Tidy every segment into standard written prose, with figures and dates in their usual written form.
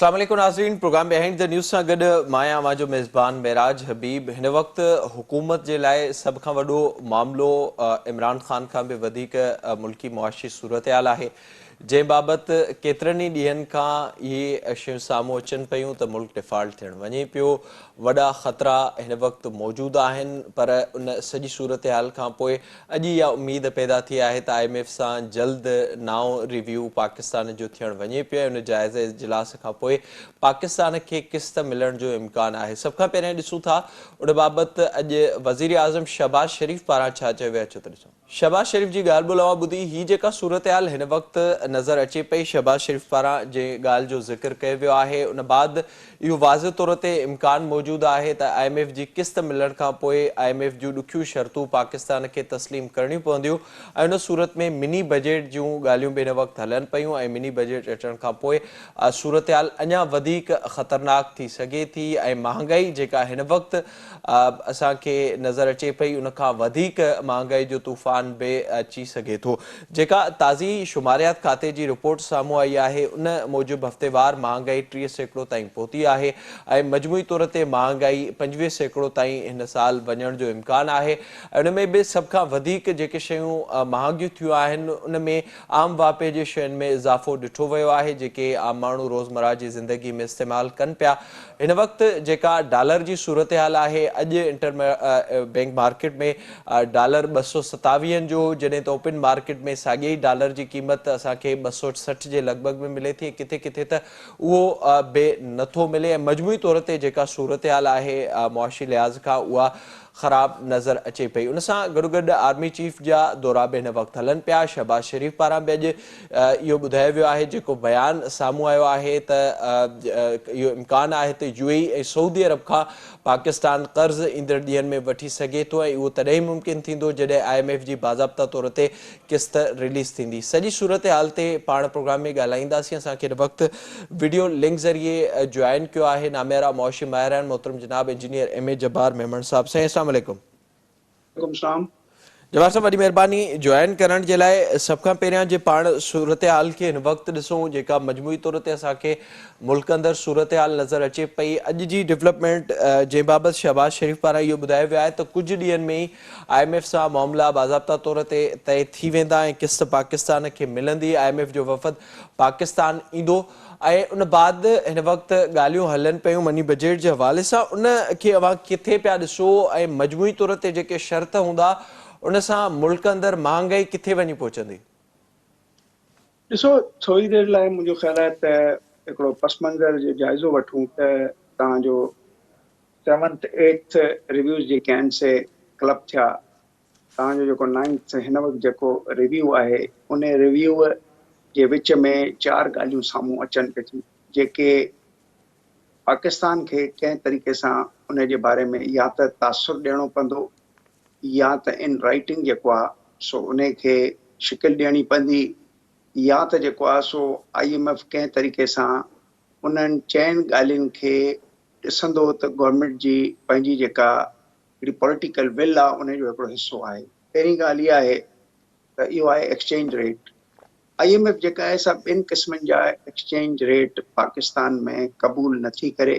अस्सलाम वालेकुम नाज़रीन। प्रोग्राम बिहाइंड द न्यूज़ सां गॾु मां आहियां जो मेज़बान मेराज हबीब। हिन वक़्तु हुकूमत जे लाइ सभ खां वॾो मामिलो इमरान ख़ान खां बि वधीक मुल्की मुआशी सूरतहाल आहे, जंहिं बाबति केतिरनि ई ॾींहंनि खां इहे शयूं साम्हूं अचनि पियूं त मुल्क डिफ़ॉल्ट थियणु वञे पियो। वॾा ख़तरा हिन वक़्तु मौजूदु आहिनि, पर उन सॼी सूरतहाल खां पोइ अॼु इहा उमेद पैदा थी आहे त IMF सां जल्द नओं रिव्यू पाकिस्तान जो थियणु वञे पियो। उन जाइज़े इजलास खां पोइ पाकिस्तान खे क़िस्त मिलण जो इम्कान आहे। सभ खां पहिरियों ॾिसूं था उन बाबति अॼु वज़ीर आज़म शहबाज शरीफ़ पारां छा चयो वियो आहे, अचो त ॾिसूं। शहबाज शरीफ़ जी ॻाल्हि ॿोल ॿुधी। ही जेका सूरतहाल हिन वक़्तु नज़र अचे पई, शहबाज शरीफ़ पारां जंहिं ॻाल्हि जो ज़िक्र कयो वियो आहे, उन बाद इहो वाज़े तौर ते इम्कान मौजूदु आहे त IMF जी क़िस्त मिलण खां पोइ IMF जूं ॾुखियूं शर्तूं पाकिस्तान खे तस्लीम करणियूं पवंदियूं ऐं उन सूरत में मिनी बजट जूं ॻाल्हियूं बि हिन वक़्तु हलनि पियूं ऐं मिनी बजट अचण खां पोइ सूरतहाल अञा वधीक ख़तरनाक थी सघे थी ऐं महांगाई जेका हिन वक़्तु असांखे नज़र अचे पई, उन खां वधीक महांगाई जो तूफ़ान बि अची सघे थो। जेका ताज़ी शुमारियात खाते जी रिपोर्ट साम्हूं आई आहे, उन मूजिबि हफ़्तेवार महांगाई 30% ताईं पहुती आहे ऐं मजमूई तौर ते महांगाई 25% ताईं हिन साल वञण जो इम्कान आहे। ऐं उन में बि सभ खां वधीक जेके शयूं महांगियूं थियूं आहिनि, उन में आम वापे जे शयुनि में इज़ाफ़ो ॾिठो वियो आहे, जेके आम माण्हू रोज़मर्रा जी ज़िंदगी में इस्तेमालु कनि पिया। हिन वक़्तु जेका डॉलर जी सूरतहाल आहे, अॼु इंटर बैंक मार्केट में डॉलर 227 जो, जॾहिं त ओपन मार्केट में साॻिए ई डॉलर जी क़ीमत असांखे 260 जे लॻभॻि में मिले थी। किथे किथे त उहो बि नथो मिले ऐं मजमूई तौर ते जेका सूरतहाल आहे मुआशी लिहाज़ खां उहा ख़राब नज़र अचे पई। उन सां गॾो गॾु आर्मी चीफ जा दौरा बि हिन वक़्तु हलनि पिया। शहबाज शरीफ़ पारां बि अॼु इहो ॿुधायो वियो आहे, जेको बयानु साम्हूं आयो आहे त इहो इम्कान आहे त UAE ऐं सऊदी अरब खां पाकिस्तान कर्ज़ ईंदड़ ॾींहंनि में वठी सघे थो ऐं उहो तॾहिं ई मुमकिन थींदो जॾहिं IMF जी बाज़ाब्ता तौर ते क़िस्त रिलीज़ थींदी। सॼी सूरतहाल ते पाण प्रोग्राम में ॻाल्हाईंदासीं। असांखे हिन वक़्तु वीडियो लिंक ज़रिए जॉइन कयो आहे नामेरा मुआशी माहिरान मोहतरम जनाब इंजीनियर MA जब्बार मेमन साहब। साईं अस्सलाम वालेकुम। जवाब साहब, वॾी महिरबानी जॉइन करण जे लाइ। सभ खां पहिरियां जे पाण सूरतहाल खे हिन वक़्तु ॾिसूं, जेका मजमूई तौर ते असांखे मुल्क अंदरि सूरतहाल नज़र अचे पई, अॼु जी डेवलपमेंट जे बाबति शहबाज शरीफ़ पारां इहो ॿुधायो वियो आहे त कुझु ॾींहंनि में ई IMF सां मामला बाज़ाब्ता तौर ते तय थी वेंदा ऐं क़िस्त पाकिस्तान खे मिलंदी। IMF जो वफ़द पाकिस्तान ईंदो ऐं उन बाद हिन वक़्तु ॻाल्हियूं हलनि पियूं मनी बजट जे हवाले सां। उन खे अव्हां किथे पिया ॾिसो ऐं मजमूई तौर ते जेके शर्त हूंदा, उन सां मुल्क अंदरि महांगाई किथे वञी पहुचंदी? ॾिसो, थोरी देरि लाइ मुंहिंजो ख़्यालु आहे त हिकिड़ो पस मंज़र जो जाइज़ो वठूं त तव्हांजो 7th 8th रिव्यूज़ जेके आहिनि से क्लब थिया। तव्हांजो जेको 9th हिन वक़्तु जेको रिव्यू आहे, उन रिव्यू जे विच में 4 ॻाल्हियूं साम्हूं अचनि पियूं थियूं, जेके पाकिस्तान खे कंहिं तरीक़े सां उन जे बारे में या त तासुर ॾियणो पवंदो या त इन राइटिंग जेको आहे सो उन खे शिकिल ॾियणी पवंदी, या त जेको आहे सो IMF कंहिं तरीक़े सां उन्हनि 4 ॻाल्हियुनि खे ॾिसंदो त गवर्नमेंट जी पंहिंजी जेका हिकिड़ी पॉलिटिकल विल आहे उन जो हिकिड़ो हिसो आहे। पहिरीं ॻाल्हि इहा आहे त इहो आहे एक्सचेंज रेट। IMF जेका आहे सा 2 क़िस्मनि जा एक्सचेंज रेट पाकिस्तान में क़बूल नथी करे।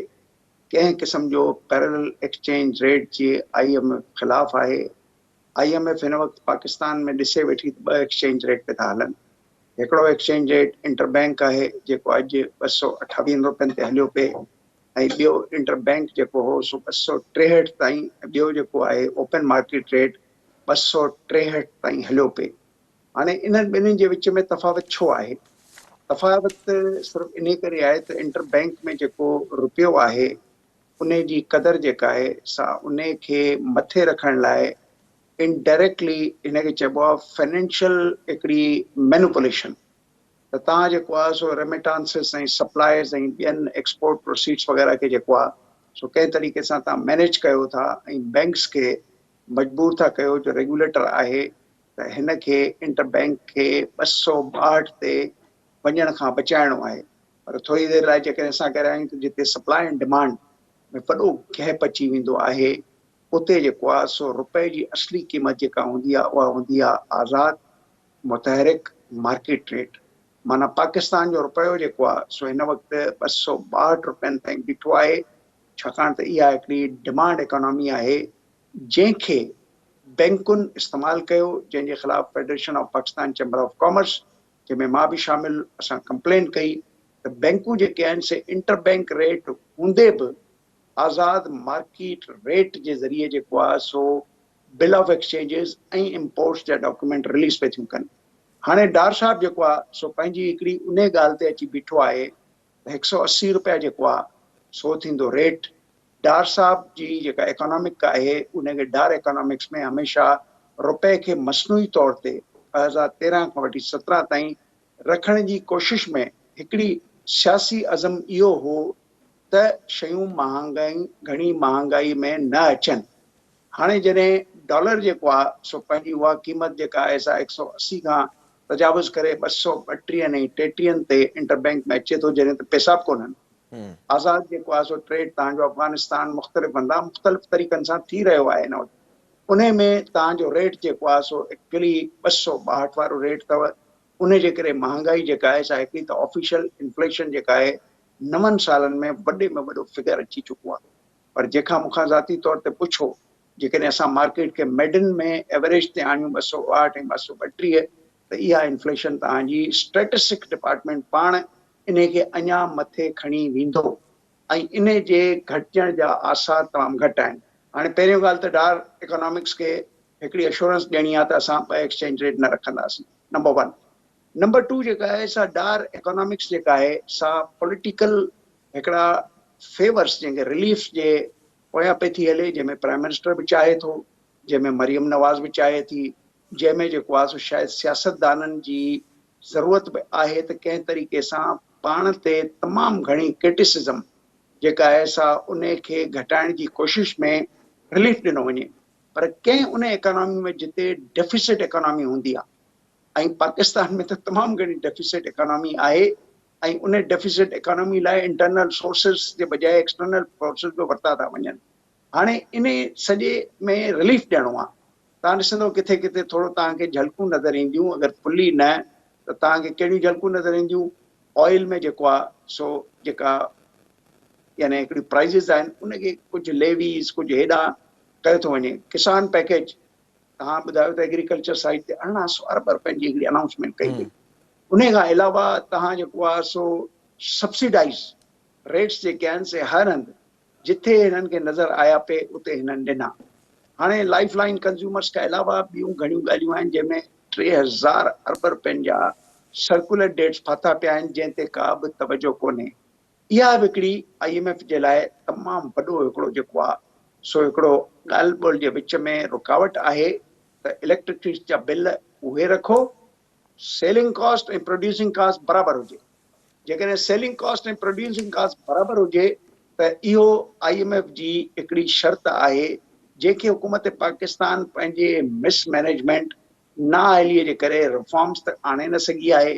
कंहिं क़िस्म जो पैरेलल एक्सचेंज रेट जे IMF ख़िलाफ़ आहे। IMF हिन वक़्तु पाकिस्तान में ॾिसे वेठी 2 एक्सचेंज रेट पिया था हलनि। हिकिड़ो एक्सचेंज रेट इंटरबैंक आहे, जेको अॼु 258 रुपयनि ते हलियो पिए ऐं ॿियो इंटरबैंक जेको हो सो 263 ताईं, ॿियो जेको आहे ओपन मार्केट रेट 263 ताईं हलियो पिए। हाणे इन्हनि ॿिन्हिनि जे विच में तफ़ावत छो आहे? तफ़ावत सिर्फ़ु इन करे आहे त इंटरबैंक में जेको रुपयो आहे, उन जी क़दर जेका आहे सा उन खे मथे रखण लाइ इनडायरेक्टली इनखे चइबो आहे फाइनेंशियल हिकिड़ी मैनिपुलेशन। त तव्हां जेको आहे सो रेमिटांसिस ऐं सप्लाइज़ ऐं ॿियनि एक्सपोर्ट प्रोसीड्स वग़ैरह खे जेको आहे सो कंहिं तरीक़े सां तव्हां मैनेज कयो था ऐं बैंक्स खे मजबूर था कयो, जो रेगुलेटर आहे त हिन खे इंटरबैंक खे 262 ते वञण खां बचाइणो आहे। पर थोरी देरि लाइ जेकॾहिं असां करायूं त जिते सप्लाई एंड डिमांड में वॾो गैप अची वेंदो आहे, उते जेको आहे सो रुपए जी असली क़ीमत जेका हूंदी आहे उहा हूंदी आहे आज़ाद मुतहरिक मार्केट रेट। माना पाकिस्तान जो रुपयो जेको आहे सो हिन वक़्तु 262 रुपयनि ताईं बीठो आहे, छाकाणि त इहा हिकिड़ी डिमांड इकोनॉमी आहे जंहिंखे बैंकुनि इस्तेमालु कयो, जंहिंजे ख़िलाफ़ federation of Pakistan chamber of commerce, जंहिंमें मां बि शामिल, असां कंप्लेन कई त बैंकूं जेके आहिनि से इंटर बैंक रेट हूंदे बि आज़ाद मार्केट रेट जे ज़रिए जेको आहे सो बिल ऑफ एक्सचेंजिस ऐं इम्पोर्ट्स जा डॉक्यूमेंट रिलीज़ पे थियूं कनि। हाणे डार साहब जेको आहे सो पंहिंजी हिकिड़ी उन ॻाल्हि ते अची बीठो आहे त 180 रुपया जेको आहे सो थींदो रेट। डार साहब जी जेका इकोनॉमिक आहे उनखे डार इकोनॉमिक्स में हमेशह रुपए खे मसनूई तौर ते 2013 खां वठी 17 ताईं रखण जी कोशिश में हिकिड़ी सियासी अज़म इहो हो त शयूं घणी महांगाई में न अचनि। हाणे जॾहिं डॉलर जेको आहे सो पंहिंजी उहा क़ीमत जेका आहे सा 180 खां तजावुज़ करे 232 ऐं 33 ते इंटर बैंक में अचे थो, जॾहिं त पेशाब कोन्हनि। आज़ाद जेको आहे सो ट्रेड तव्हांजो अफ़गानिस्तान मुख़्तलिफ़ हंधा मुख़्तलिफ़ तरीक़नि सां थी रहियो आहे हिन वक़्तु। उन में तव्हांजो रेट जेको आहे सो एक्चुअली 262 वारो रेट अथव। उन जे करे महांगाई जेका आहे सा हिकिड़ी त ऑफिशियल इन्फ्लेशन जेका आहे 9 सालनि में वॾे में वॾो फिगर अची चुको आहे। पर जेका मूंखां ज़ाती तौर ते पुछो, जेकॾहिं असां मार्केट खे मेडन में एवरेज ते आणियूं 208 ऐं 232 त इहा इन्फ्लेशन तव्हांजी स्टैटिस्टिक्स डिपार्टमेंट पाण इन खे अञा मथे खणी वेंदो ऐं इन जे घटिजण जा आसार तमामु घटि आहिनि। हाणे पहिरियों ॻाल्हि त डार इकोनॉमिक्स खे हिकिड़ी एश्योरेंस ॾियणी आहे त असां ॿ एक्सचेंज रेट न रखंदासीं, नंबर 1। नंबर 2 जेका आहे सा डार इकोनॉमिक्स जेका आहे सा पॉलिटिकल हिकिड़ा फेवर्स जंहिंखे रिलीफ जे पोयां पई थी हले, जंहिंमें प्राइम मिनिस्टर बि चाहे थो, जंहिंमें मरियम नवाज़ बि चाहे थी, जंहिंमें जेको आहे सो शायदि सियासतदाननि जी ज़रूरत बि आहे त कंहिं तरीक़े सां पाण ते तमामु घणी क्रिटिसिज़म जेका आहे सा उन खे घटाइण जी कोशिश में रिलीफ ॾिनो वञे। पर कंहिं उन इकोनॉमी में जिते डेफिसिट इकोनॉमी हूंदी आहे, ऐं पाकिस्तान में त तमामु घणी डेफिसिट इकोनॉमी आहे, ऐं उन डेफिसिट इकोनॉमी लाइ इंटरनल सोर्सिस जे बजाए एक्सटर्नल सोर्सिस बि वरिता था वञनि। हाणे इन सॼे में रिलीफ ॾियणो आहे। तव्हां ॾिसंदो किथे किथे थोरो तव्हांखे झलकूं नज़र ईंदियूं, अगरि फुली न त तव्हांखे कहिड़ियूं झलकूं नज़र ईंदियूं। ऑयल में जेको आहे सो जेका यानी हिकिड़ी प्राइज़िस आहिनि उनखे कुझु लेवीज़ कुझु हेॾां कयो थो वञे। किसान पैकेज तव्हां ॿुधायो त एग्रीकल्चर साइड ते 1800 अरब रुपयनि जी हिकिड़ी अनाउंसमेंट कई वई। उन खां अलावा तव्हां जेको आहे सो सब्सिडाइज़ रेट्स जेके आहिनि से हर हंधि जिथे हिननि खे नज़र आया पे उते हिननि ॾिना। हाणे लाइफ लाइन कंज्यूमर्स खां अलावा ॿियूं घणियूं ॻाल्हियूं आहिनि जंहिंमें 3000 अरब रुपयनि जा सर्कुलर डेट्स फाथा पिया आहिनि, जंहिं ते का बि तवजो कोन्हे। इहा बि हिकिड़ी IMF जे लाइ तमामु वॾो हिकिड़ो जेको आहे सो हिकिड़ो ॻाल्हि ॿोल जे विच में रुकावट आहे त इलेक्ट्रिसिटी जा बिल उहे रखो, सेलिंग कॉस्ट ऐं प्रोड्यूसिंग कॉस्ट बराबरि हुजे। जेकॾहिं सेलिंग कॉस्ट ऐं प्रोड्यूसिंग कॉस्ट बराबरि हुजे त इहो IMF जी हिकिड़ी शर्त आहे जंहिंखे हुकूमत पाकिस्तान पंहिंजे मिसमैनेजमेंट नाअहलीअ जे करे रिफॉर्म्स त आणे न सघी आहे,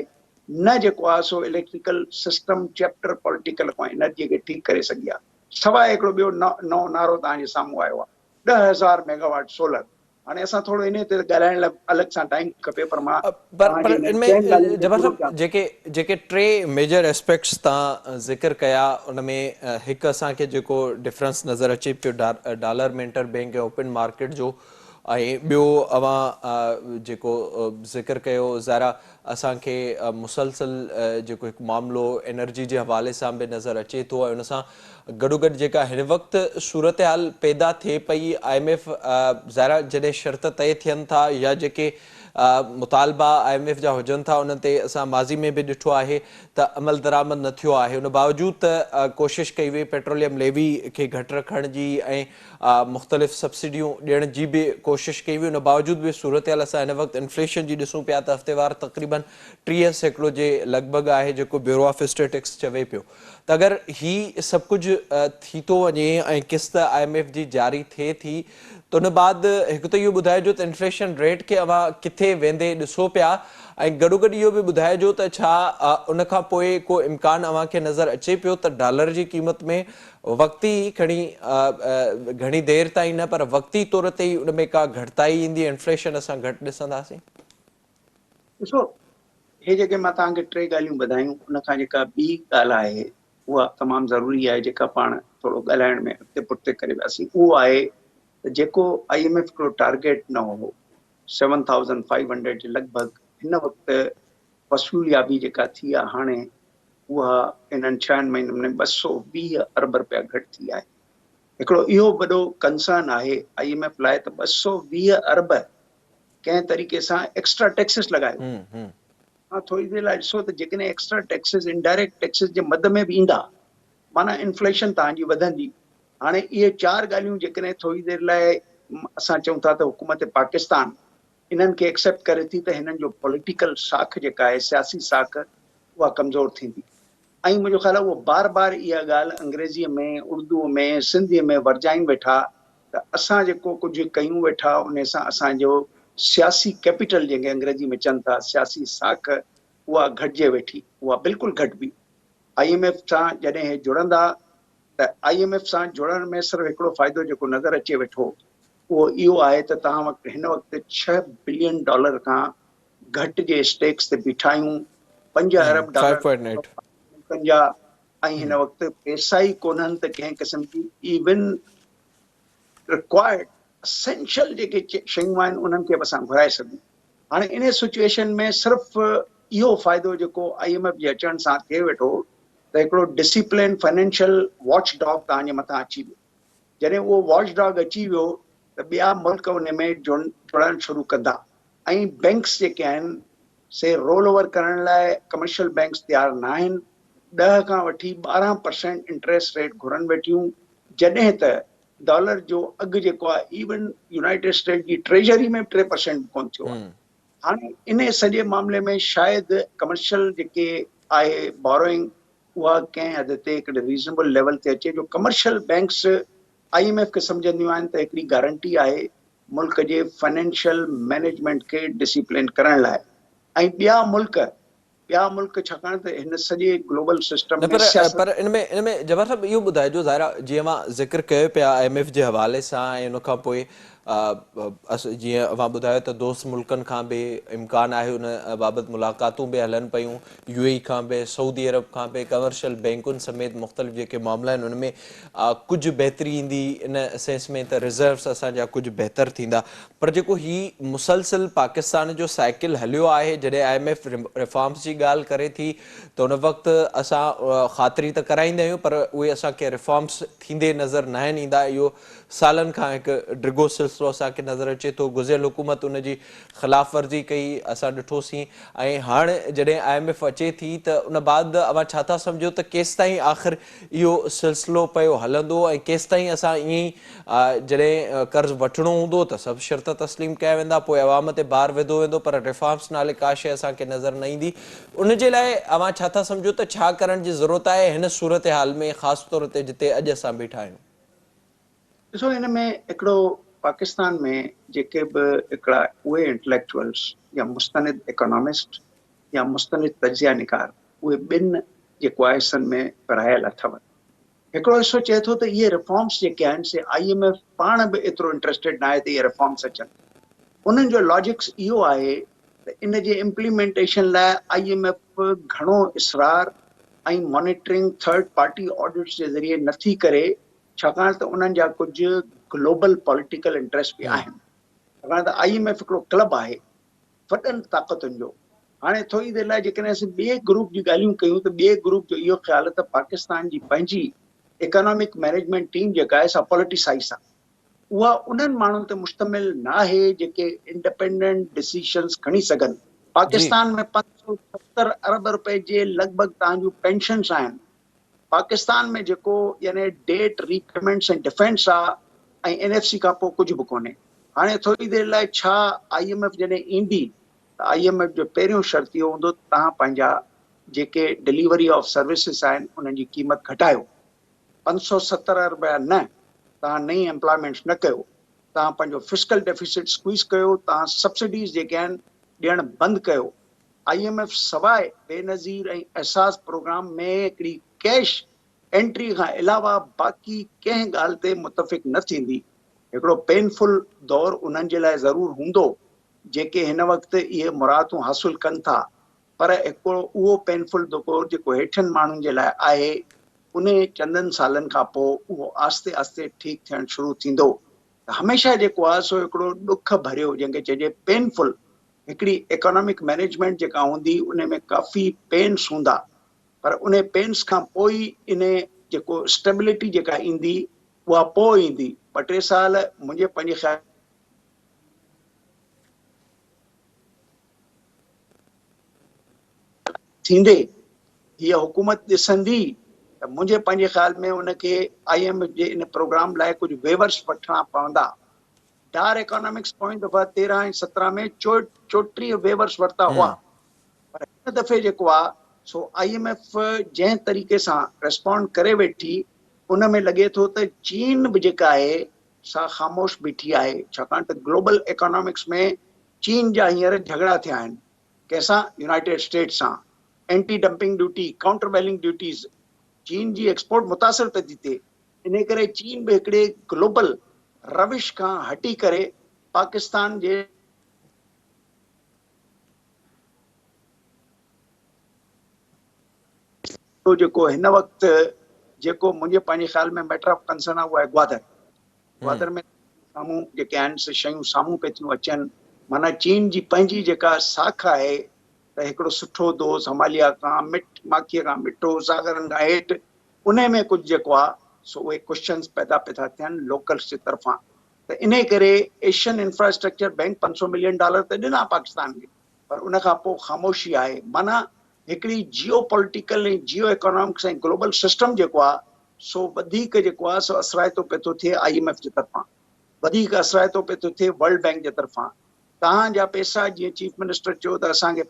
न जेको आहे so electrical system chapter political खां एनर्जीअ खे ठीकु करे सघी आहे। सवाइ हिकिड़ो ॿियो नओं नारो तव्हांजे साम्हूं आयो आहे 10,000 मेगावाट सोलर। हाणे असां थोरो इन ते ॻाल्हाइण लाइ अलॻि सां टाइम खपे, पर मां पर चइनि इनमें ॻाल्हियुनि खे जबर पूरो साहब कयां। जेके टे मेजर एस्पेक्ट्स तव्हां ज़िक्र कया उनमें हिकु असांखे जेको डिफरेंस नज़र अचे पियो डॉलर में इंटर बैंक ऐं ओपन मार्केट जो, ऐं ॿियो अवां जेको ज़िक्र कयो ज़ारा असांखे मुसलसल जेको हिकु मामिलो एनर्जी जे हवाले सां बि नज़र अचे थो, ऐं उन सां गॾोगॾु जेका हिन वक़्तु सूरत हाल पैदा थिए पई IMF ज़ारा जॾहिं शर्त तय थियनि था या जेके मुतालबा IMF जा हुजनि था उन ते असां माज़ी में बि ॾिठो आहे त अमल दरामद न थियो आहे। उन बावजूदि त कोशिशि कई वई पेट्रोलियम लेवी खे घटि रखण जी ऐं मुख़्तलिफ़ सब्सिडियूं ॾियण जी बि कोशिशि कई हुई। उन बावजूदि बि सूरत हाल असां हिन वक़्तु इन्फ्लेशन जी ॾिसूं पिया त हफ़्तेवार तक़रीबन 30% जे लॻभॻि आहे जेको ब्यूरो ऑफ स्टैटिस्टिक्स चवे पियो। त अगरि ही सभु कुझु थी थो वञे ऐं क़िस्त IMF जी जारी थिए थी त उन बाद हिकु त इहो ॿुधाइजो त इन्फ्लेशन रेट खे अवां किथे वेंदे ॾिसो पिया, ऐं गॾोगॾु इहो बि ॿुधाइजो त छा उन खां पोइ को इम्कानु अव्हांखे नज़र अचे पियो त डॉलर जी क़ीमत में वक़्ती खणी घणी देरि ताईं न पर वक़्ती तौर ते ई उन में का घटिताई ईंदी, इन्फ्लेशन असां घटि ॾिसंदासीं? ॾिसो हे जेके मां तव्हांखे 3 ॻाल्हियूं ॿुधायूं उन खां जेका ॿी ॻाल्हि आहे उहा तमामु ज़रूरी आहे, जेका पाण थोरो ॻाल्हाइण में अॻिते पुठिते करे वियासीं। उहो आहे त जेको IMF हिकिड़ो टारगेट न हो 7,500 जे लॻभॻि, हिन वक़्तु वसूलियाबी जेका थी आहे हाणे उहा इन्हनि 6 महीननि में 220 अरब रुपया घटि थी आहे। हिकिड़ो इहो वॾो कंसर्न आहे IMF लाइ त 220 अरब कंहिं तरीक़े सां एक्स्ट्रा टैक्सेस लॻायो। हाँ, थोड़ी देर लाइ ॾिसो त जेकॾहिं एक्स्ट्रा टैक्सेस इनडायरेक्ट टैक्सेस जे मद में बि ईंदा माना इन्फ्लेशन तव्हांजी वधंदी। हाणे इहे 4 ॻाल्हियूं जेकॾहिं थोड़ी देर लाइ असां चऊं था त हुकूमत पाकिस्तान इन्हनि खे एक्सेप्ट करे थी त हिननि जो पॉलिटिकल साख जेका आहे सियासी साख उहा कमज़ोर थींदी। ऐं मुंहिंजो ख़्याल आहे उहो बार बार इहा ॻाल्हि अंग्रेज़ीअ में, उर्दूअ में, सिंधीअ में वरजाइनि वेठा त असां जेको कुझु कयूं वेठा उन सां असांजो सियासी कैपिटल जंहिंखे अंग्रेज़ी में चवनि था सियासी साख उहा घटिजे वेठी, उहा बिल्कुलु घटिबी। IMF सां जॾहिं हे जुड़ंदा त IMF सां जुड़ण में सिर्फ़ु हिकिड़ो फ़ाइदो जेको नज़र अचे वेठो उहो इहो आहे त तव्हां वटि हिन वक़्तु $6 बिलियन खां घटि जे स्टेक्स ते बीठा आहियूं, 5 अरब डॉलर 5.8 मुल्कनि जा, ऐं हिन वक़्तु पैसा ई कोन्हनि त कंहिं क़िस्म जी इवन रिक्वायर्ड असेंशियल जेके शयूं आहिनि उन्हनि खे बि असां घुराए सघूं। हाणे इन सिचुएशन में सिर्फ़ु इहो फ़ाइदो जेको IMF जे अचण सां थिए वेठो त हिकिड़ो डिसिप्लिन फाइनेंशियल वॉच डॉग तव्हांजे मथां अची वियो। जॾहिं उहो वॉच डॉग अची वियो त ॿिया मुल्क उन में जुड़णु शुरू कंदा ऐं बैंक्स जेके आहिनि से रोल ओवर करण लाइ कमर्शियल बैंक्स तयारु न आहिनि। 10 खां वठी 12% इंटरेस्ट रेट घुरनि वेठियूं, जॾहिं त डॉलर जो अघु जेको आहे इवन यूनाइटेड स्टेट जी ट्रेजरी में 3% कोन थियो आहे। हाणे इन सॼे मामले में शायदि कमर्शियल जेके आहे बोरोइंग उहा कंहिं हद ते हिकिड़े रीज़नेबल लेवल ते अचे जो कमर्शियल बैंक्स IMF खे सम्झंदियूं आहिनि त हिकिड़ी गारंटी आहे मुल्क जे फाइनेंशियल मैनेजमेंट खे डिसिप्लिन करण लाइ। ऐं ॿिया मुल्क छाकाणि त हिन सॼे ग्लोबल सिस्टम न में सियासत पर इनमें जवाहर साहब इहो ॿुधाइजो ज़ाहिरा जीअं मां ज़िक्र कयो पिया IMF जे हवाले सां ऐं उन खां पोइ जीअं अवां ॿुधायो त दोस्त मुल्कनि खां बि इम्कानु आहे उन बाबति मुलाक़ातूं बि हलनि पियूं, UAE खां बि, सऊदी अरब खां बि, कमर्शियल बैंकुनि समेत मुख़्तलिफ़ जेके मामला आहिनि उनमें कुझु बहितरी ईंदी इन सेंस में त रिज़र्व्स असांजा कुझु बहितर थींदा। पर जेको हीउ मुसलसिल पाकिस्तान जो साइकिल हलियो आहे जॾहिं IMF रिफॉर्म्स जी ॻाल्हि करे थी त उन वक़्तु असां ख़ातिरी त कराईंदा आहियूं पर उहे असांखे रिफॉर्म्स थींदे नज़र न आहिनि ईंदा। इहो सालनि खां हिकु डिघो सिलसिलो असांखे नज़र अचे थो। गुज़िरियल हुकूमत उन जी ख़िलाफ़ वर्ज़ी कई असां ॾिठोसीं ऐं हाणे जॾहिं IMF अचे थी त उन बाद अवां छा था सम्झो त केसि ताईं आख़िर इहो सिलसिलो पियो हलंदो ऐं केसि ताईं असां ईअं ई जॾहिं कर्ज़ु वठिणो हूंदो त सभु शर्त तस्लीम कया वेंदा, पोइ अवाम ते भार विधो वेंदो पर रिफॉर्म्स नाले का शइ असांखे नज़र न ईंदी। उन जे लाइ अवां छा था सम्झो त छा करण जी ज़रूरत आहे हिन सूरत हाल में, ख़ासि तौर ते जिते अॼु असां बीठा आहियूं? ॾिसो हिन में हिकिड़ो पाकिस्तान में जेके बि हिकिड़ा उहे इंटेलेक्चुअल्स या मुस्तनिद इकोनॉमिस्ट या मुस्तनिद तजिया निकार उहे ॿिनि जेको आहे हिसनि में विरहायल अथव। हिकिड़ो हिसो चए थो त इहे रिफॉर्म्स जेके आहिनि से IMF पाण बि एतिरो इंट्रस्टेड न आहे त इहे रिफॉर्म्स अचनि। उन्हनि जो लॉजिक्स इहो आहे त इन जे इम्प्लीमेंटेशन लाइ IMF घणो इसरार ऐं मॉनिटरिंग थर्ड पार्टी ऑडिट्स जे ज़रिए नथी करे, छाकाणि त उन्हनि जा कुझु ग्लोबल पॉलिटिकल इंट्रस्ट बि आहिनि। छाकाणि त IMF हिकिड़ो क्लब आहे वॾनि ताक़तुनि जो। हाणे थोरी देरि लाइ जेकॾहिं असीं ॿिए ग्रुप जी ॻाल्हियूं कयूं त ॿिए ग्रुप जो इहो ख़्यालु आहे त पाकिस्तान जी पंहिंजी इकोनॉमिक मैनेजमेंट टीम जेका आहे सा पॉलिटिसाइज़ आहे। उहा उन्हनि माण्हुनि ते मुश्तमिल न आहे जेके इंडिपेंडेंट डिसीशंस खणी सघनि। जी पाकिस्तान में 570 अरब रुपए जे लॻभॻि तव्हांजूं पेंशन्स आहिनि। पाकिस्तान में जेको यानी डेट रीपेमेंट्स ऐं डिफेंस आहे ऐं NFC खां पोइ कुझु बि कोन्हे। हाणे थोरी देरि लाइ छा IMF जॾहिं ईंदी त IMF जो पहिरियों शर्त इहो हूंदो तव्हां पंहिंजा जेके डिलीवरी ऑफ सर्विसिस आहिनि उन्हनि जी क़ीमत घटायो। 570 अरब न, तव्हां नई एम्प्लॉयमेंट्स न कयो, तव्हां पंहिंजो फिस्कल डेफिसिट स्क्वीज़ कयो, तव्हां सब्सिडीज़ जेके आहिनि ॾियणु बंदि कयो। IMF सवाइ बेनज़ीर ऐं एहसास प्रोग्राम में हिकिड़ी कैश एंट्री खां अलावा बाक़ी कंहिं ॻाल्हि ते मुतफ़िक़ न थींदी। हिकिड़ो पेनफुल दौरु उन्हनि जे लाइ ज़रूरु हूंदो जेके हिन वक़्तु इहे मुरादूं हासिलु कनि था पर हिकिड़ो उहो पेनफुल दुखो जेको हेठियनि माण्हुनि जे लाइ आहे उन चङनि सालनि खां पोइ उहो आस्ते आस्ते ठीकु थियणु शुरू थींदो। हमेशह जेको आहे सो हिकिड़ो ॾुख भरियो जंहिंखे चइजे पेनफुल हिकिड़ी इकोनॉमिक मैनेजमेंट जेका हूंदी उन में काफ़ी पेन्स हूंदा, पर उन पेन्स खां पोइ इन जेको स्टेबिलिटी जेका ईंदी उहा पोइ ईंदी। ॿ टे साल मुंहिंजे पंहिंजे ख़्याल थींदे हीअ हुकूमत ॾिसंदी त मुंहिंजे पंहिंजे ख़्याल में उनखे IMF जे इन प्रोग्राम लाइ कुझु वेवर्स वठणा पवंदा। डार इकोनॉमिक्स पोइ दफ़ा 13 ऐं 17 में 34 वेवर्स वरिता हुआ, पर हिन दफ़े जेको आहे सो IMF जंहिं तरीक़े सां रेस्पॉन्ड करे वेठी उन में लॻे थो त चीन बि जेका आहे सा ख़ामोश बीठी आहे, छाकाणि त ग्लोबल इकोनॉमिक्स में चीन जा हींअर झगड़ा थिया आहिनि कंहिंसां, यूनाइटेड स्टेट्स सां। एंटी डंपिंग ड्यूटी, काउंटर वेलिंग ड्यूटीज़, चीन जी एक्सपोर्ट मुतासिर पई थी थिए। इन करे चीन बि हिकिड़े ग्लोबल रविश खां हटी करे पाकिस्तान जे तो जेको हिन वक़्तु जेको मुंहिंजे पंहिंजे ख़्याल में मैटर ऑफ कंसर्न आहे उहा आहे ग्वादर। ग्वादर में साम्हूं जेके आहिनि से शयूं साम्हूं पई थियूं अचनि। माना चीन जी पंहिंजी जेका साख आहे त हिकिड़ो सुठो दोस्त हिमालया खां माखीअ खां मिठो सागरनि खां हेठि, उन में कुझु जेको आहे सो उहे क्वेश्चन्स पैदा पिया था थियनि लोकल्स जे तरफ़ां। त इन करे एशियन इंफ्रास्ट्रक्चर बैंक $500 मिलियन त ॾिना पाकिस्तान खे, पर उन खां पोइ ख़ामोशी आहे। माना हिकिड़ी जियो पॉलिटिकल ऐं जियो इकोनॉमिक्स ऐं ग्लोबल सिस्टम जेको आहे सो वधीक जेको आहे सो असराइतो पियो थो थिए IMF जे तरफ़ां, वधीक असराइतो पियो थो थिए वर्ल्ड बैंक जे तरफ़ां। तव्हांजा पैसा जीअं चीफ मिनिस्टर चयो त असांखे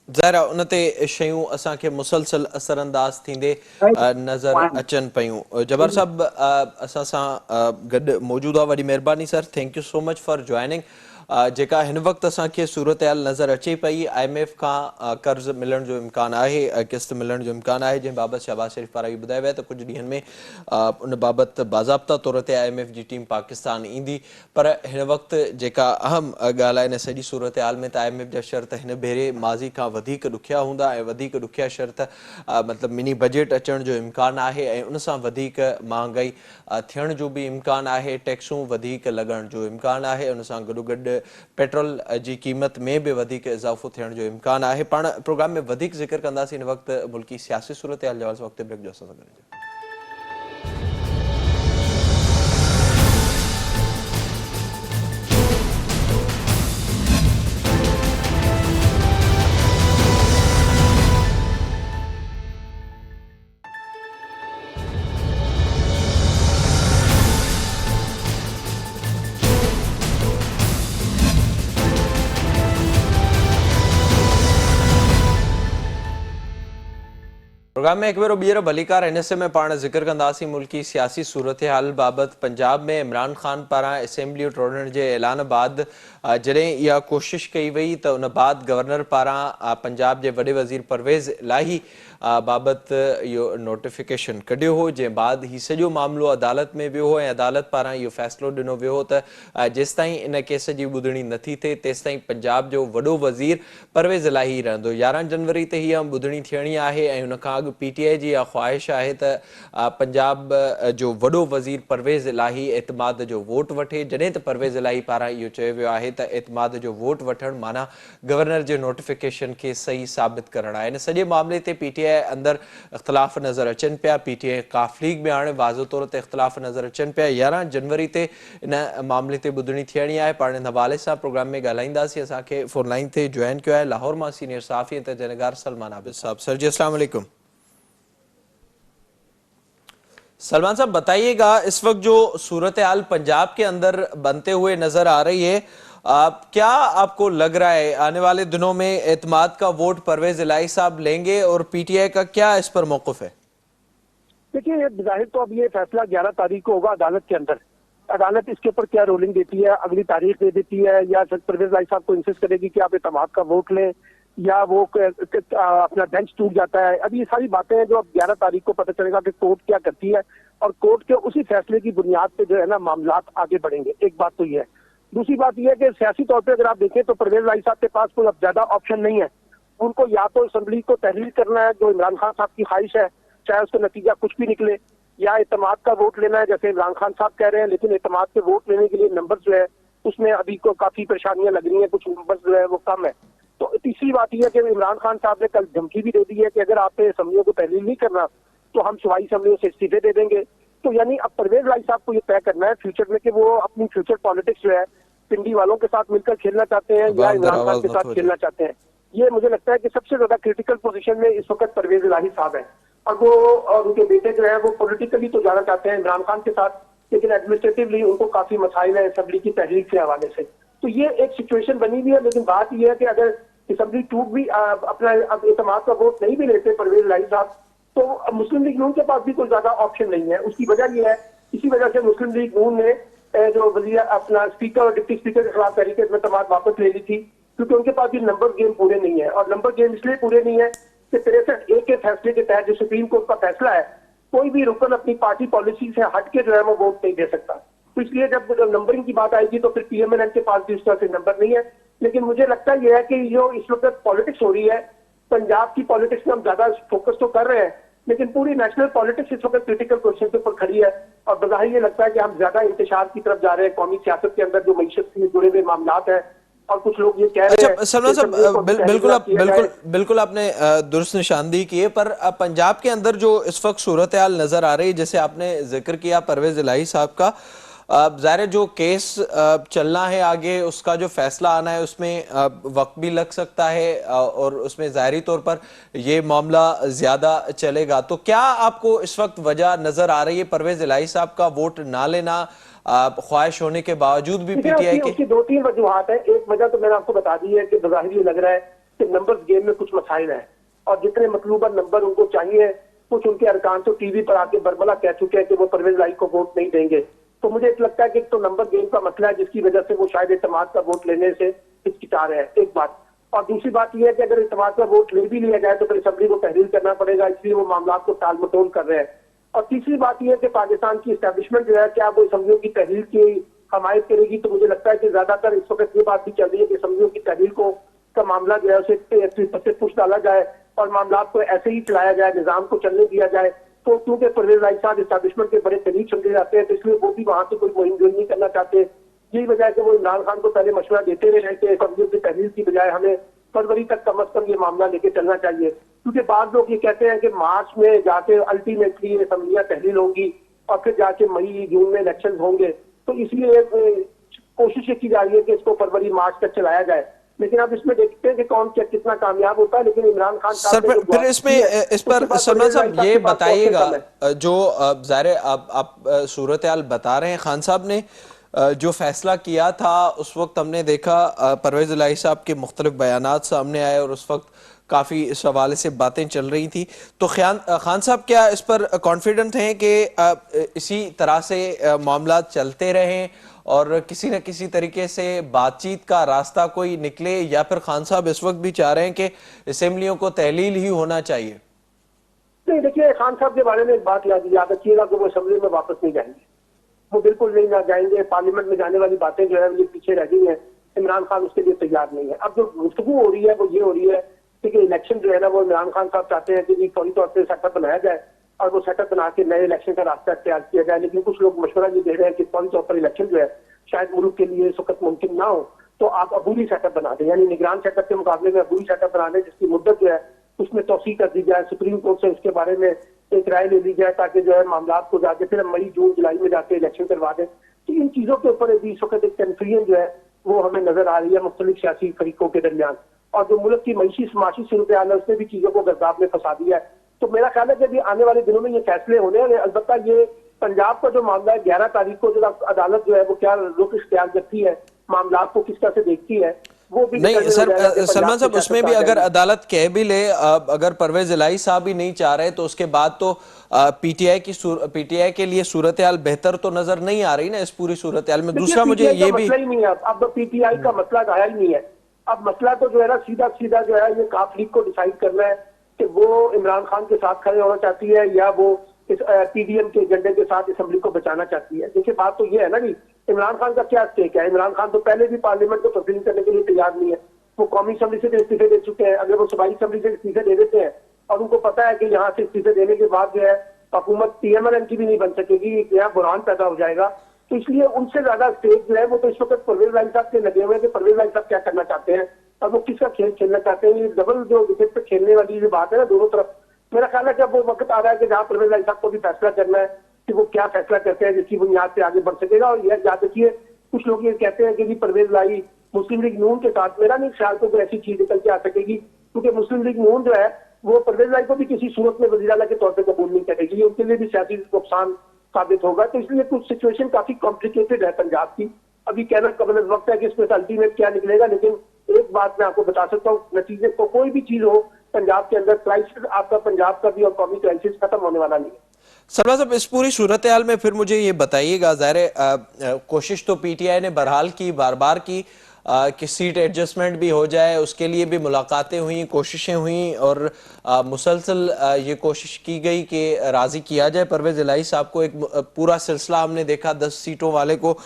ज़ाहिर आहे उन ते शयूं असांखे मुसलसल असरअंदाज़ थींदे नज़र अचनि पियूं। जब्बार साहब असां सां गॾु मौजूदु आहे, वॾी महिरबानी sir, thank you so much for joining. जेका हिन वक़्तु असांखे सूरत हाल नज़र अचे पई, IMF खां कर्ज़ मिलण जो इम्कान आहे, किस्त मिलण जो इम्कान आहे, जंहिं बाबति शहबाज शरीफ़ पारां इहो ॿुधायो वियो आहे त कुझु ॾींहंनि में उन बाबति बाज़ाब्ता तौर ते IMF जी टीम पाकिस्तान ईंदी। पर हिन वक़्तु जेका अहम ॻाल्हि आहे इन सॼी सूरत हाल में त IMF जा शर्त हिन भेरे माज़ी खां वधीक ॾुखिया हूंदा ऐं वधीक ॾुखिया शर्त मतिलबु मिनी बजट अचण जो इम्कान आहे ऐं उन सां वधीक महांगाई थियण जो बि इम्कान आहे, टैक्सूं वधीक लॻण जो इम्कान आहे, उन सां गॾोगॾु पेट्रोल जी क़ीमत में बि वधीक इज़ाफ़ो थियण जो इम्कान आहे। पाण प्रोग्राम में वधीक ज़िक्र कंदासीं हिन वक़्तु मुल्की सियासी सूरत हाल जो वक़्तु ब्रेक जो असां सां गॾु। प्रोग्राम में एक भेरो ॿीहर भलीकार हिन हिस्से में पाण ज़िक्र कंदासीं मुल्की सियासी सूरत हाल बाबति। पंजाब में इमरान ख़ान पारां असेंबली टोड़ण जे ऐलान बाद जॾहिं इहा कोशिश कई वई त उन बाद गवर्नर पारां पंजाब जे वॾे वज़ीर परवेज़ इलाही बाबति इहो नोटिफिकेशन कढियो हो, जंहिं बाद हीउ सॼो मामिलो अदालत में वियो हो ऐं अदालत पारां इहो फ़ैसिलो ॾिनो वियो हो त जेसिताईं इन केस जी ॿुधणी नथी थिए तेसिताईं पंजाब जो वॾो वज़ीर परवेज़ इलाही रहंदो। 11 जनवरी ते हीअ ॿुधणी थियणी आहे ऐं हुन खां अॻु PTI जी इहा ख़्वाहिश आहे त पंजाब जो वॾो वज़ीर परवेज़ इलाही एतमाद जो वोट वठे। जॾहिं त परवेज़ इलाही पारां इहो चयो वियो आहे त एतमाद जो वोट वठणु माना गवर्नर जे नोटिफिकेशन खे सही साबित करणु आहे। इन सॼे मामले ते PTI अंदरि इख़्तिलाफ़ नज़र अचनि पिया, PTI काफ़ लीग में हाणे वाज़ो तौर ते इख़्तिलाफ़ नज़र अचनि पिया। 11 जनवरी ते इन मामले ते ॿुधणी थियणी आहे। पाण इन हवाले सां प्रोग्राम में ॻाल्हाईंदासीं। असांखे फ़ोन लाइन ते जॉइन कयो आहे लाहौर मां सीनियर सहाफ़ी ऐं तजनिगार सलमान आबिद साहब। सर जी अस्सलाम वालेकुम। सलमान साहब बताइएगा, इस वक्त जो सूरत हाल पंजाब के अंदर बनते हुए नजर आ रही है, क्या आपको लग रहा है आने वाले दिनों में एतमाद का वोट परवेज इलाही साहब लेंगे और PTI का क्या इस पर मौक़िफ है? देखिए, जाहिर तो अब ये फैसला 11 तारीख को होगा अदालत के अंदर। अदालत इसके ऊपर क्या रोलिंग देती है, अगली तारीख दे देती है या परवेज इलाही साहब को इंसिस्ट करेगी कि आप एतमाद का वोट लें या वो अपना बेंच टूट जाता है। अब ये सारी बातें हैं जो अब 11 तारीख को पता चलेगा कि कोर्ट क्या करती है और कोर्ट के उसी फैसले की बुनियाद पे जो है ना मामलात आगे बढ़ेंगे। एक बात तो ये है। दूसरी बात यह है कि सियासी तौर पे अगर आप देखें तो परवेज लाई साहब के पास कोई अब ज्यादा ऑप्शन नहीं है। उनको या तो असेंबली को तहरीर करना है जो इमरान खान साहब की ख्वाहिश है, चाहे उसका नतीजा कुछ भी निकले, या एतमाद का वोट लेना है जैसे इमरान खान साहब कह रहे हैं, लेकिन एतमाद के वोट लेने के लिए नंबर जो है उसमें अभी को काफी परेशानियां लग रही हैं, कुछ नंबर जो है वो कम है। तो तीसरी बात यह है कि इमरान खान साहब ने कल धमकी भी दे दी है कि अगर आपने असेंबलियों को तहरीर नहीं करना तो हम सूबाई असेंबलियों से इस्तीफे दे देंगे। तो यानी अब परवेज लाई साहब को ये तय करना है फ्यूचर में कि वो अपनी फ्यूचर पॉलिटिक्स जो है पिंडी वालों के साथ मिलकर खेलना चाहते हैं या इमरान खान के साथ खेलना चाहते हैं। ये मुझे लगता है कि सबसे ज्यादा क्रिटिकल पोजीशन में इस वक्त परवेज इलाही साहब है, और वो और उनके बेटे जो है वो पॉलिटिकली तो जाना चाहते हैं इमरान खान के साथ, लेकिन एडमिनिस्ट्रेटिवली उनको काफी मसाइल है असेंबली की तहरीर के हवाले से। तो ये एक सिचुएशन बनी हुई है। लेकिन बात यह है कि अगर असेंबली टूट भी अपना अब एतमाद का वोट नहीं भी लेते परवेज इलाही साहब, तो मुस्लिम लीग नून के पास भी कोई ज्यादा ऑप्शन नहीं है। उसकी वजह यह है, इसी वजह से मुस्लिम लीग नून ने जो वजीर अपना स्पीकर और डिप्टी स्पीकर के खिलाफ तहरीक एतमाद वापस ले ली थी, क्योंकि उनके पास भी नंबर गेम पूरे नहीं है। और नंबर गेम इसलिए पूरे नहीं है कि 63A के फैसले के तहत जो सुप्रीम कोर्ट का फैसला है, कोई भी रुकन अपनी पार्टी पॉलिसी से हट के जो है वो वोट नहीं दे सकता। तो इसलिए जब नंबरिंग की बात आएगी तो फिर PMLN के पास भी उस तरह से नंबर नहीं है। लेकिन मुझे लगता है यह है कि जो इस वक्त पॉलिटिक्स हो रही है, पंजाब की पॉलिटिक्स में हम ज्यादा फोकस तो कर रहे हैं, लेकिन पूरी नेशनल पॉलिटिक्स इस वक्त क्रिटिकल पोजीशन के ऊपर खड़ी है। और बज़ाहिर ये लगता है कि हम ज्यादा इंतशार की तरफ जा रहे हैं कौमी सियासत के अंदर जो मईशत से जुड़े हुए मामलात हैं। और कुछ लोग ये कह रहे हैं। अच्छा सलमान साहब, बिल्कुल आपने दुरुस्त निशानदेही की है, पर पंजाब के अंदर जो इस वक्त सूरत हाल नजर आ रही है, जैसे आपने जिक्र किया परवेज इलाही साहब का, ज़ाहिर जो केस चलना है आगे, उसका जो फैसला आना है उसमें वक्त भी लग सकता है और उसमें ज़ाहिरी तौर पर ये मामला ज़्यादा चलेगा। तो क्या आपको इस वक्त वजह नजर आ रही है परवेज इलाही साहब का वोट ना लेना ख्वाहिश होने के बावजूद भी PTI के? उसकी 2-3 वजूहात है। एक वजह तो मैंने आपको बता दी है कि बज़ाहिर ये लग रहा है कि नंबर गेम में कुछ मसाइल है, और जितने मतलूबा नंबर उनको चाहिए, कुछ उनके अरकान तो टीवी पर आके बरबला कह चुके हैं कि वो परवेज इलाही को वोट नहीं देंगे। तो मुझे लगता है कि तो नंबर गेम का मसला है जिसकी वजह से वो शायद इत्तेमाद का वोट लेने से हिचकिचा रहे हैं, एक बात। और दूसरी बात यह है कि अगर इत्तेमाद का वोट ले भी लिया जाए तो फिर असेंबली को तहरीर करना पड़ेगा, इसलिए वो मामला को टाल मटोल कर रहे हैं। और तीसरी बात यह है कि पाकिस्तान की एस्टैब्लिशमेंट जो है, क्या वो असेंबलियों की तहरीर की हमायत करेगी? तो मुझे लगता है कि ज्यादातर इस वक्त ये बात भी चल रही है कि असेंबलियों की तहरीर को का मामला जो है उसे पुश डाला जाए और मामला को ऐसे ही चलाया जाए, निजाम को चलने दिया जाए। तो क्योंकि परवेज इलाही साहब एस्टैब्लिशमेंट के बड़े करीब समझे जाते हैं, तो इसलिए वो भी वहां से कोई मुहिम जोइन नहीं करना चाहते। यही वजह है कि वो इमरान खान को पहले मशवरा देते रहे कि असेंबलियों की तहरीर की बजाय हमें फरवरी तक कम अज कम ये मामला लेके चलना चाहिए, क्योंकि बाद लोग ये कहते हैं कि मार्च में जाके अल्टीमेटली असेंबलियां तहरीर होंगी और फिर जाके मई जून में इलेक्शन होंगे। तो इसलिए कोशिश की जा रही है कि इसको फरवरी मार्च तक चलाया जाए। लेकिन अब इसमें देखते हैं कि कौन कितना कामयाब होता है। लेकिन इमरान खान सर फिर इसमें इस पर सलमान साहब ये बताइएगा, जो ज़ाहिर आप सूरत हाल बता रहे हैं, खान साहब ने जो फैसला किया था उस वक्त हमने देखा परवेज इलाही साहब के मुख्तलिफ बयानात सामने आए और उस वक्त काफ़ी इस हवाले से बातें चल रही थी। तो खान साहब क्या इस पर कॉन्फिडेंट हैं कि इसी तरह से मामला चलते रहें और किसी न किसी तरीके से बातचीत का रास्ता कोई निकले, या फिर खान साहब इस वक्त भी चाह रहे हैं कि असेंबलियों को तहलील ही होना चाहिए? नहीं, देखिए खान साहब के बारे में एक बात याद रखिएगा कि वो असेंबली में वापस नहीं जाएंगे, वो बिल्कुल नहीं ना जाएंगे। पार्लियामेंट में जाने वाली बातें जो है ये पीछे रह गई है, इमरान खान उसके लिए तैयार नहीं है। अब जो गुफ्तगू हो रही है वो ये हो रही है कि इलेक्शन जो है ना वो इमरान खान साहब चाहते हैं कि फौरी तौर पर सेटअप बनाया जाए और वो सेटअप बना के नए इलेक्शन का रास्ता तैयार किया जाए। लेकिन कुछ लोग मशवरा ये दे रहे हैं कि फौरी तौर पर इलेक्शन जो है शायद मुल्क के लिए इस वक्त मुमकिन ना हो, तो आप अबूरी सेटअप बना दें, यानी निगरान सेटअप के मुकाबले में अबूरी सेटअप बना दें जिसकी मुद्दत जो है उसमें तौसीक कर दी जाए, सुप्रीम कोर्ट से उसके बारे में एक राय ले ली जाए ताकि जो है मामला को जाके फिर मई जून जुलाई में जाके इलेक्शन करवा दें। तो इन चीजों के ऊपर इस वक्त एक कंफ्यूजन जो है वो हमें नजर आ रही है मुख्तलिफ सियासी फरीकों के दरमियान, और जो मुल्क की मईशी समाजी सूरत हाल है उसने भी चीजों को गर्दाब में फंसा दिया है। तो मेरा ख्याल है कि अभी आने वाले दिनों में ये फैसले होने हैं। अलबत्ता ये पंजाब का जो मामला है 11 तारीख को जो अदालत जो है वो क्या रुख इख्तियार करती है, मामला को किस तरह से देखती है, वो भी नहीं सर सलमान साहब, उसमें भी अगर अदालत कह भी ले, अगर परवेज इलाही साहब ही नहीं चाह रहे तो उसके बाद तो पीटीआई के लिए सूरत हाल बेहतर तो नजर नहीं आ रही ना इस पूरी सूरत हाल में। दूसरा मुझे ये भी मसला ही नहीं है, अब पीटीआई का मसला आया ही नहीं है। अब मसला तो जो है ना सीधा जो है ये काफ लीग को डिसाइड करना है कि वो इमरान खान के साथ खड़े होना चाहती है या वो इस पीडीएम के एजेंडे के साथ असेंबली को बचाना चाहती है। देखिए बात तो ये है ना कि इमरान खान का क्या स्टेक है। इमरान खान तो पहले भी पार्लियामेंट को तब्दील करने के लिए तैयार नहीं है। वो कौमी असेंबली से भी इस्तीफे दे चुके हैं। अगर वो सूबाई असेंबली से इस्तीफे दे देते हैं और उनको पता है कि यहाँ से इस्तीफे देने के बाद जो है हुकूमत पीएमएलएन की भी नहीं बन सकेगी, एक नया बुरहान पैदा हो जाएगा। तो इसलिए उनसे ज्यादा स्टेक जो है वो तो इस वक्त परवेज लाइन साहब के लगे हुए हैं कि परवेज लाइन साहब क्या करना चाहते हैं और वो किसका खेल खेलना चाहते हैं। ये डबल जो विकेट पे खेलने वाली जो बात है ना दोनों तरफ, मेरा ख्याल है कि अब वो वक्त आ रहा है कि जहाँ परवेज लाइन साहब को भी फैसला करना है कि वो क्या फैसला करते हैं जिसकी बुनियाद पे आगे बढ़ सकेगा। और यह याद रखिए, कुछ लोग ये कहते हैं कि जी परवेज लाई मुस्लिम लीग नून के साथ, मेरा नहीं ख्याल को कोई ऐसी चीज निकल के आ सकेगी, क्योंकि मुस्लिम लीग नून जो है वो परवेज लाई को भी किसी सूरत में वज़ीर आला के तौर पर कबूल नहीं करेगी। ये उनके लिए भी सियासी नुकसान साबित होगा। तो इसलिए कुछ सिचुएशन काफी कॉम्प्लिकेटेड है पंजाब की। अभी कहना कबल वक्त है कि इसमें अल्टीमेट क्या निकलेगा, लेकिन एक बात मैं आपको बता सकता हूँ, नतीजे को कोई भी चीज हो पंजाब के अंदर क्राइसिस आपका पंजाब का भी और कौमी क्राइसिस खत्म होने वाला नहीं है। सरवा साहब, इस पूरी सूरत हाल में फिर मुझे ये बताइएगा, ज़ाहिर कोशिश तो पीटीआई ने बहरहाल की, बार बार की कि सीट एडजस्टमेंट भी हो जाए, उसके लिए भी मुलाकातें हुई, कोशिशें हुई और मुसलसल ये कोशिश की गई कि राज़ी किया जाए परवेज़ इलाही साहब को। एक पूरा सिलसिला हमने देखा, 10 सीटों वाले को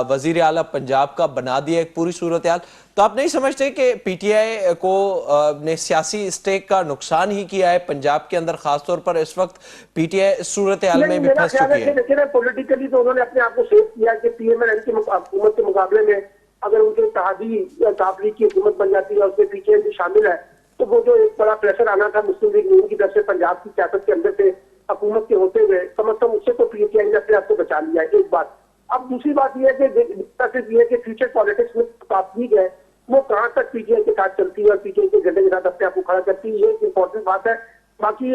वज़ीर आला पंजाब का बना दिया, एक पूरी सूरत हाल। तो आप नहीं समझते कि पीटीआई को ने सियासी स्टेक का नुकसान ही किया है पंजाब के अंदर, खासतौर पर इस वक्त पीटीआई सूरत हाल में भी फंस चुकी है? देखिए ना, पॉलिटिकली तो उन्होंने अपने आप को सेव किया कि पीएमएलएन की हुकूमत के मुकाबले में अगर उनके इत्तेहादी काबली की हुकूमत बन जाती है, उसमें पीटीआई भी शामिल है, तो वो जो एक बड़ा प्रेशर आना था मुस्लिम लीग नून की तरफ से पंजाब की सियासत के अंदर से हुकूमत के होते हुए, कम अज कम उससे तो पीटीआई ने अपने आप को बचा लिया है। एक बात। अब दूसरी बात यह है कि फ्यूचर पॉलिटिक्स में तब्दीली है वो कहाँ तक पीटीआई के साथ चलती है और पीटीआई के झंडे के साथ अपने आप को खड़ा करती है, ये एक इंपॉर्टेंट बात है। बाकी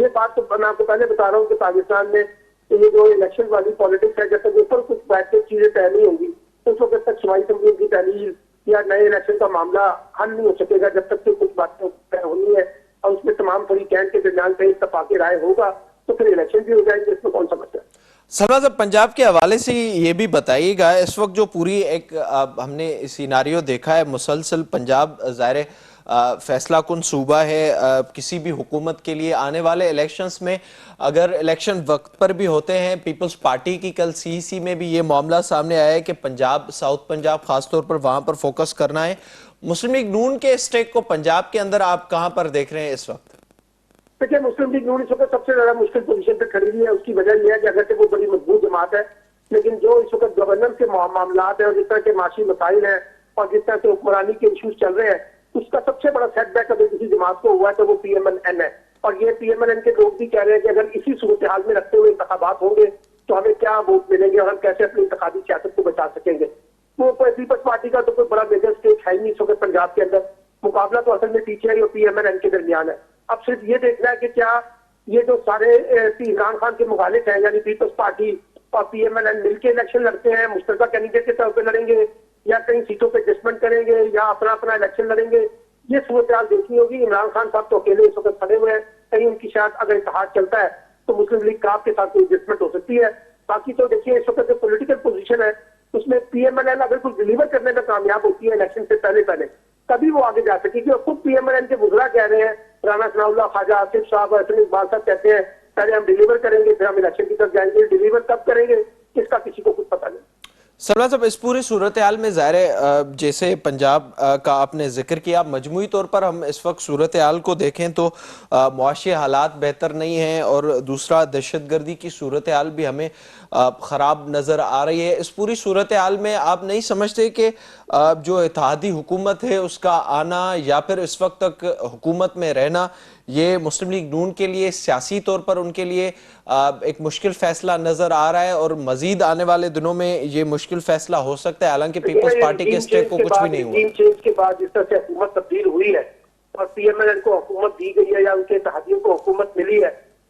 ये बात तो मैं आपको पहले बता रहा हूँ कि पाकिस्तान में ये जो इलेक्शन वाली पॉलिटिक्स है, जब तक ऊपर कुछ बैठ के चीजें तय नहीं होंगी उस वक्त तक सूबाई असेंबली की तहलील या नए इलेक्शन का मामला हल नहीं हो सकेगा। जब तक कि कुछ बातें तय होनी है और उसमें तमाम फरीकैन के दरमियान कहीं इत्तेफाक राय होगा तो फिर इलेक्शन भी हो जाएंगे, इसमें कौन सा मसला है। सरवा साहब, पंजाब के हवाले से ये भी बताइएगा, इस वक्त जो पूरी एक हमने सिनारियो देखा है मुसलसल, पंजाब ज़ाहिर फैसला कुन सूबा है किसी भी हुकूमत के लिए। आने वाले इलेक्शंस में अगर इलेक्शन वक्त पर भी होते हैं, पीपल्स पार्टी की कल सीईसी में भी ये मामला सामने आया है कि पंजाब, साउथ पंजाब खासतौर पर वहां पर फोकस करना है। मुस्लिम लीग नून के स्टेक को पंजाब के अंदर आप कहां पर देख रहे हैं इस वक्त? देखिए, मुस्लिम लीग नून इस वक्त सबसे ज्यादा मुश्किल पोजीशन पर खड़ी हुई है। उसकी वजह यह है कि अगर वो बड़ी मजबूत जमात है, लेकिन जो इस वक्त गवर्नेंस के मामला है और जिस तरह के माशी मसाइल है और जिस तरह से हुक्मरानी के इशूज चल रहे हैं, उसका सबसे बड़ा सेटबैक अगर किसी जमात को हुआ है तो वो पीएमएलएन है। और ये पीएमएलएन के लोग भी कह रहे हैं कि अगर इसी सूरत हाल में रखते हुए इंतखाबात होंगे तो हमें क्या वोट मिलेंगे और हम कैसे अपनी इंतखाबी सियासत को बचा सकेंगे। वो पीपल्स पार्टी का तो कोई बड़ा मेजर स्टेक है ही नहीं इस वक्त पंजाब के अंदर। मुकाबला तो असल में पीटीआई और पीएमएलएन के दरमियान है। अब सिर्फ ये देखना है कि क्या ये जो सारे इमरान खान के मुखालिफ हैं यानी पीपल्स पार्टी और पीएमएलएन मिलकर इलेक्शन लड़ते हैं, मुश्तरका कैंडिडेट के तौर पर लड़ेंगे या कहीं सीटों पे एडजस्टमेंट करेंगे या अपना अपना इलेक्शन लड़ेंगे, ये सूरत हाल देखनी होगी। इमरान खान साहब तो अकेले इस वक्त खड़े हुए हैं, कहीं उनकी शायद अगर इत्तेहाद चलता है तो मुस्लिम लीग काफ के साथ कोई एडजस्टमेंट हो सकती है। बाकी तो देखिए इस वक्त जो पोलिटिकल पोजीशन है उसमें पीएमएलएन अगर कुछ डिलीवर करने में कामयाब होती है इलेक्शन से पहले तभी वो आगे जा सकेगी। और खुद पीएमएलएन के बुजुर्ग कह रहे हैं, राना सनाउल्लाह, ख्वाजा आसिफ साहब, इकबाल साहब कहते हैं पहले हम डिलीवर करेंगे फिर हम इलेक्शन की तरफ जाएंगे। डिलीवर कब करेंगे इसका किसी को कुछ पता नहीं। सरवा साहब, इस पूरी सूरत हाल में ज़ाहिर जैसे पंजाब का आपने जिक्र किया, मजमूई तौर पर हम इस वक्त सूरत हाल को देखें तो मुआशी हालात बेहतर नहीं हैं और दूसरा दहशतगर्दी की सूरत हाल भी हमें ख़राब नज़र आ रही है। इस पूरी सूरत हाल में आप नहीं समझते कि जो इत्तेहादी हुकूमत है उसका आना या फिर इस वक्त तक हुकूमत में रहना, ये मुस्लिम लीग नून के लिए सियासी तौर पर उनके लिए एक मुश्किल फैसला नजर आ रहा है और मजीद आने वाले दिनों में ये मुश्किल फैसला हो सकता है? हालांकि पीपल्स पार्टी के स्टेक को कुछ भी नहीं हुआ। चेंज के बाद जिस तरह से हुकूमत तब्दील हुई है और पीएमएलएन को हुकूमत दी गई है या उनके इत्तेहादियों को हुकूमत मिली है,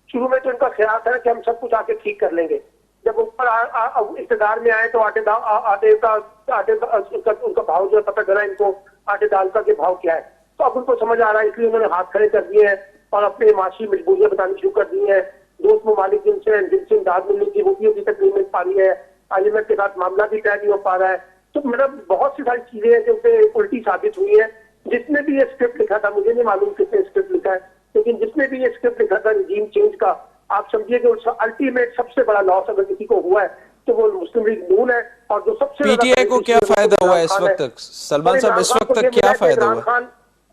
शुरू में तो इनका ख्याल था कि हम सब कुछ आके ठीक कर लेंगे। जब ऊपर इक़्तिदार में आए तो उनका भाव जो है पता चला इनको आटे दाल का के भाव क्या है, तो अब उनको समझ आ रहा है, इसलिए उन्होंने हाथ खड़े कर दिए हैं और अपने माशी मजबूरियां बतानी शुरू कर दी है। दोस्त ममालिक जिनसे इमदाद मिलने की वो भी अभी तक नहीं मिल पा रही है, आईएमएफ के साथ मामला भी तय नहीं हो पा रहा है। तो मतलब बहुत सी सारी चीजें हैं जो उल्टी साबित हुई है। जिसने भी ये स्क्रिप्ट लिखा था, मुझे नहीं मालूम किसने स्क्रिप्ट लिखा है, लेकिन जिसने भी ये स्क्रिप्ट लिखा था रजीम चेंज का, आप समझिए कि अल्टीमेट सबसे बड़ा लॉस अगर किसी को हुआ है तो वो मुस्लिम लीग नून है, और जो सबसे ज्यादा पीटीआई को क्या beneficiary फायदा वो हुआ इमरान है इस खान वक्त तक? सलमान और साहब, इमरान इस खान वक्त को तक ये क्या मिला है कि फायदा इमरान हुआ? खान,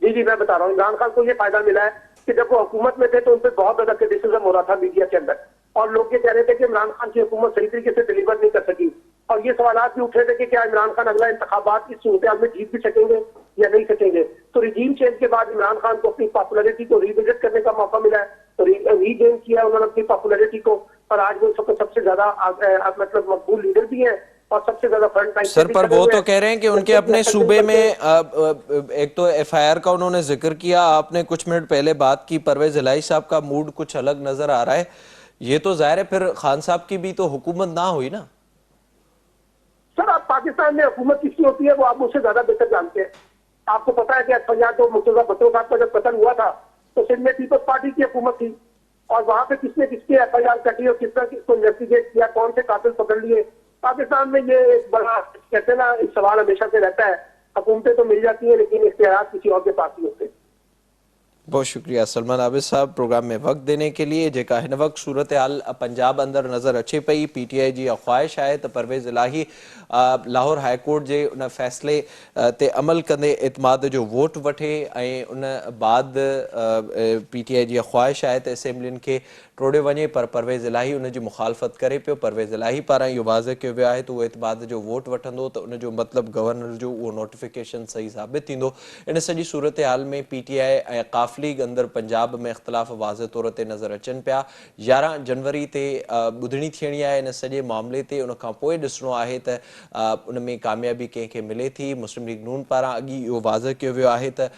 जी मैं बता रहा हूँ, इमरान खान को ये फायदा मिला है कि जब वो हुकूमत में थे तो उन पर बहुत ज्यादा क्रिटिसिज्म हो रहा था मीडिया के अंदर, और लोग ये कह रहे थे कि इमरान खान की हुकूमत सही तरीके से डिलीवर नहीं कर सकी, और ये सवालात भी उठ रहे थे कि क्या इमरान खान अगला इंतखाबात की सूरत में जीत भी सकेंगे या नहीं सकेंगे। तो रिजीम चेंज के बाद इमरान खान को अपनी पॉपुलैरिटी को रिविजिट करने का मौका मिला है, तो रीगेन किया उन्होंने अपनी पॉपुलैरिटी को, और आज वो सबसे ज्यादा मतलब मकबूल लीडर भी है और सबसे ज्यादा फ्रंट लाइन सर, पर वो तो कह रहे हैं कि उनके अपने सूबे में एक तो एफआईआर का उन्होंने जिक्र किया, आपने कुछ मिनट पहले बात की, परवेज इलाही साहब का मूड कुछ अलग नजर आ रहा है। ये तो जाहिर है फिर खान साहब की भी तो हुकूमत ना हुई ना। सर, आप पाकिस्तान में हुकूमत किसकी होती है वो आप मुझसे ज्यादा बेहतर जानते हैं। आपको पता है कि पंजाब तो मुर्तजा भुट्टो साहब का जब कत्ल हुआ था तो सिंध में पीपल्स पार्टी की हुकूमत थी, और वहां पे किसने किसके एफआईआर कटी और किस तरह किसको इन्वेस्टिगेट किया, कौन से कातिल पकड़ लिए। पाकिस्तान में ये एक बड़ा कहते हैं ना, एक सवाल हमेशा से रहता है, हुकूमतें तो मिल जाती है लेकिन इख्तियार किसी और के पास नहीं होते। बहुत शुक्रिया सलमान आबिद साहब प्रोग्राम में वक्त देने के लिए। जेका हिन वक्त सूरत हाल पंजाब अंदर नज़र अचे पई, पीटीआई जी ख्वाहिश है तो परवेज़ इलाही लाहौर हाई कोर्ट जे उन फैसले ते अमल कंदे एतमाद जो वोट वठे, ऐं उन बाद पीटीआई जी ख्वाहिश है तो असेंबलियुनि खे टोड़े वञे, पर परवेज़ इलाही उन जी मुखालफ़त करे पियो। परवेज़ इलाही पारां इहो वाज़ह कयो वियो आहे त उहो एतमाद जो वोट वठंदो त उन जो मतिलबु गवर्नर जो उहो नोटिफिकेशन सही साबित थींदो। इन सॼी सूरत हाल में पीटीआई ऐं काफ़िली अंदर पंजाब में इख़्तिलाफ़ वाज़ह तौर ते नज़र अचनि पिया। 11 जनवरी ते ॿुधणी थियणी आहे इन सॼे मामले ते, उन खां पोइ ॾिसणो आहे त उन में कामयाबी कंहिंखे मिले थी। मुस्लिम लीग नून पारां अॻी इहो वाज़ह कयो वियो आहे त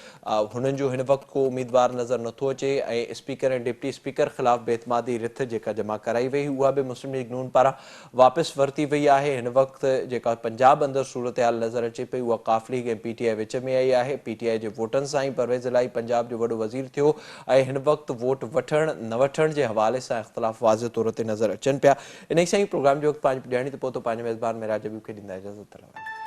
हुननि जो हिन वक़्तु को उम्मीदवार नज़र नथो अचे, ऐं स्पीकर ऐं डिप्टी स्पीकर ख़िलाफ़ बेतमादी रिथ जेका जमा कराई वई उहा बि मुस्लिम लीग नून पारां वापसि वरिती वई आहे। हिन वक़्तु जेका पंजाब अंदरि सूरत हाल नज़र अचे पई उहा काफ़िली ऐं पीटीआई विच में आई आहे। पीटीआई जे वोटनि सां ई परवेज़ इलाही पंजाब जो वॾो वज़ीर थियो, ऐं हिन वक़्तु वोट वठण न वठण जे हवाले सां इख़्तिलाफ़ वाज़ह तौर ते नज़र अचनि पिया। इन सां ई प्रोग्राम जो वक़्तु पंहिंजी ॾियणी त पोइ पंहिंजे मेज़बान मेराज हबीब खे ॾींदा इजाज़त।